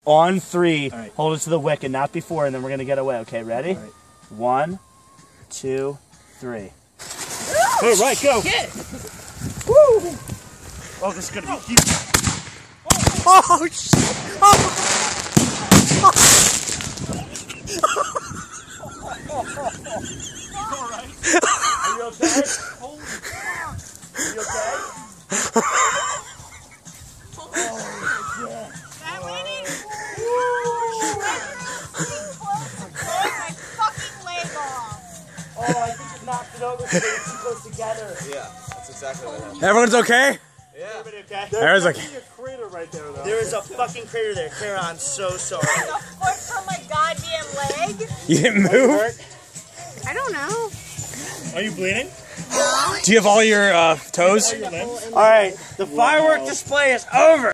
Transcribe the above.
On three, right. hold it to the wick and not before, and then we're going to get away. Okay, ready? Right. 1, 2, 3. All right, go. Shit. Woo! Oh, this is going to be huge. Oh, shit! Oh. All right. Are you okay? Holy fuck. Are you okay? That lady. My fucking leg off. Oh, I think it knocked it over because they were too close together. Yeah, that's exactly what happened. Everyone's okay? Yeah. Everybody okay? Everyone's okay. There's a crater right there, though. There is a fucking crater there. Kara, I'm so sorry. The foot from my goddamn leg. You didn't move? I don't know. Are you bleeding? Do you have all your toes? Your limbs? All right, the firework display is over.